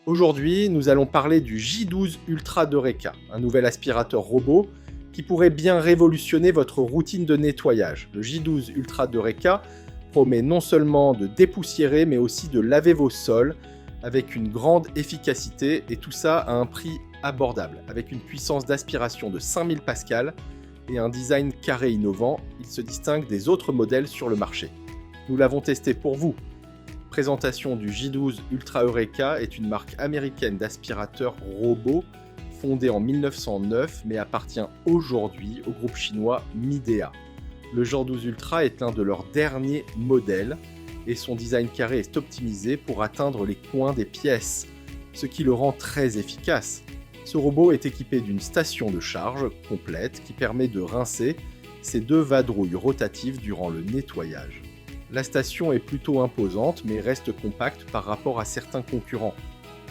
Aujourd'hui, nous allons parler du J12 Ultra d'Eureka, un nouvel aspirateur robot qui pourrait bien révolutionner votre routine de nettoyage. Le J12 Ultra d'Eureka promet non seulement de dépoussiérer, mais aussi de laver vos sols avec une grande efficacité, et tout ça à un prix abordable. Avec une puissance d'aspiration de 5000 pascal et un design carré innovant, il se distingue des autres modèles sur le marché. Nous l'avons testé pour vous. Présentation du J12 Ultra Eureka est une marque américaine d'aspirateurs robots fondée en 1909 mais appartient aujourd'hui au groupe chinois Midea. Le J12 Ultra est l'un de leurs derniers modèles et son design carré est optimisé pour atteindre les coins des pièces, ce qui le rend très efficace. Ce robot est équipé d'une station de charge complète qui permet de rincer ses 2 vadrouilles rotatives durant le nettoyage. La station est plutôt imposante mais reste compacte par rapport à certains concurrents.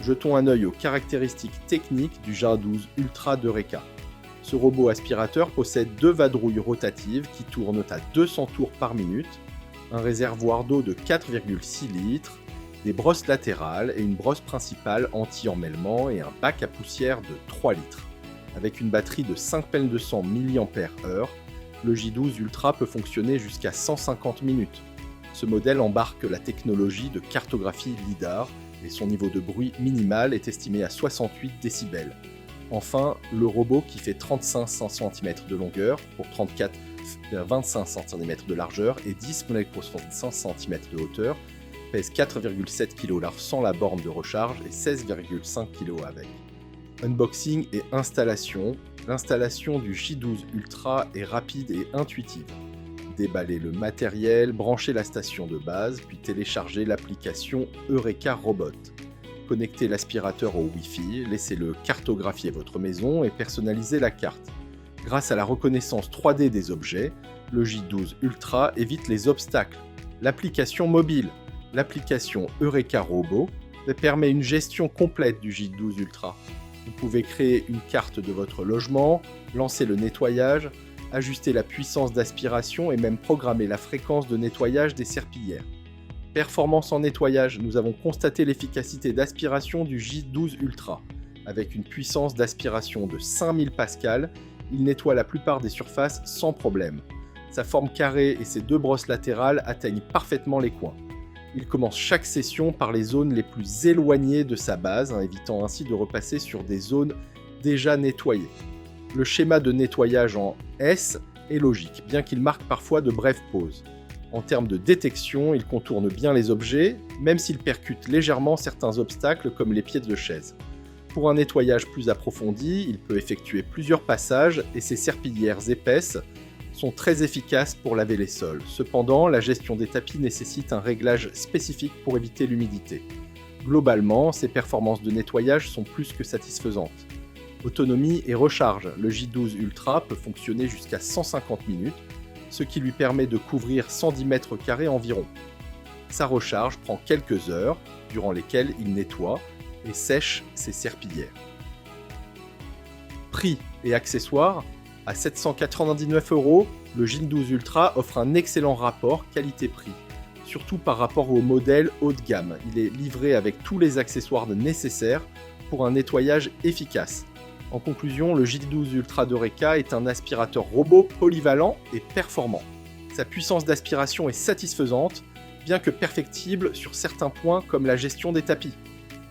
Jetons un œil aux caractéristiques techniques du J12 Ultra d'Eureka. Ce robot aspirateur possède 2 vadrouilles rotatives qui tournent à 200 tours par minute, un réservoir d'eau de 4,6 litres, des brosses latérales et une brosse principale anti-emmêlement et un bac à poussière de 3 litres. Avec une batterie de 5200 mAh, le J12 Ultra peut fonctionner jusqu'à 150 minutes. Ce modèle embarque la technologie de cartographie LiDAR et son niveau de bruit minimal est estimé à 68 décibels. Enfin, le robot qui fait 35 cm de longueur pour 25 cm de largeur et 10 pour 65 cm de hauteur pèse 4,7 kg sans la borne de recharge et 16,5 kg avec. Unboxing et installation. L'installation du J12 Ultra est rapide et intuitive. Déballez le matériel, branchez la station de base, puis téléchargez l'application Eureka Robot. Connectez l'aspirateur au Wi-Fi, laissez-le cartographier votre maison et personnalisez la carte. Grâce à la reconnaissance 3D des objets, le J12 Ultra évite les obstacles. L'application mobile, l'application Eureka Robot, permet une gestion complète du J12 Ultra. Vous pouvez créer une carte de votre logement, lancer le nettoyage, ajuster la puissance d'aspiration et même programmer la fréquence de nettoyage des serpillières. Performance en nettoyage, nous avons constaté l'efficacité d'aspiration du J12 Ultra. Avec une puissance d'aspiration de 5000 pascal, il nettoie la plupart des surfaces sans problème. Sa forme carrée et ses 2 brosses latérales atteignent parfaitement les coins. Il commence chaque session par les zones les plus éloignées de sa base, évitant ainsi de repasser sur des zones déjà nettoyées. Le schéma de nettoyage en S est logique, bien qu'il marque parfois de brèves pauses. En termes de détection, il contourne bien les objets, même s'il percute légèrement certains obstacles comme les pieds de chaise. Pour un nettoyage plus approfondi, il peut effectuer plusieurs passages et ses serpillières épaisses sont très efficaces pour laver les sols. Cependant, la gestion des tapis nécessite un réglage spécifique pour éviter l'humidité. Globalement, ses performances de nettoyage sont plus que satisfaisantes. Autonomie et recharge. Le J12 Ultra peut fonctionner jusqu'à 150 minutes, ce qui lui permet de couvrir 110 mètres carrés environ. Sa recharge prend quelques heures, durant lesquelles il nettoie et sèche ses serpillières. Prix et accessoires. À 799 €, le J12 Ultra offre un excellent rapport qualité-prix, surtout par rapport au modèle haut de gamme. Il est livré avec tous les accessoires nécessaires pour un nettoyage efficace. En conclusion, le J12 Ultra d'Eureka est un aspirateur robot polyvalent et performant. Sa puissance d'aspiration est satisfaisante, bien que perfectible sur certains points comme la gestion des tapis.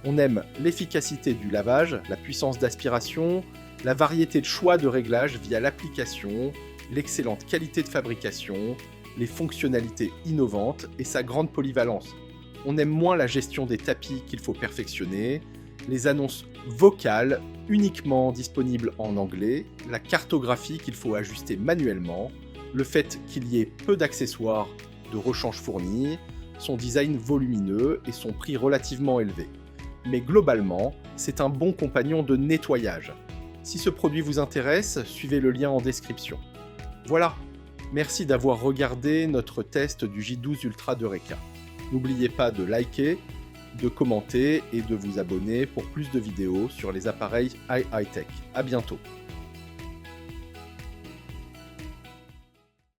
On aime l'efficacité du lavage, la puissance d'aspiration, la variété de choix de réglage via l'application, l'excellente qualité de fabrication, les fonctionnalités innovantes et sa grande polyvalence. On aime moins la gestion des tapis qu'il faut perfectionner, les annonces vocales uniquement disponibles en anglais, la cartographie qu'il faut ajuster manuellement, le fait qu'il y ait peu d'accessoires de rechange fournis, son design volumineux et son prix relativement élevé. Mais globalement, c'est un bon compagnon de nettoyage. Si ce produit vous intéresse, suivez le lien en description. Voilà, merci d'avoir regardé notre test du J12 Ultra d'Eureka. N'oubliez pas de liker, de commenter et de vous abonner pour plus de vidéos sur les appareils iHightech. À bientôt.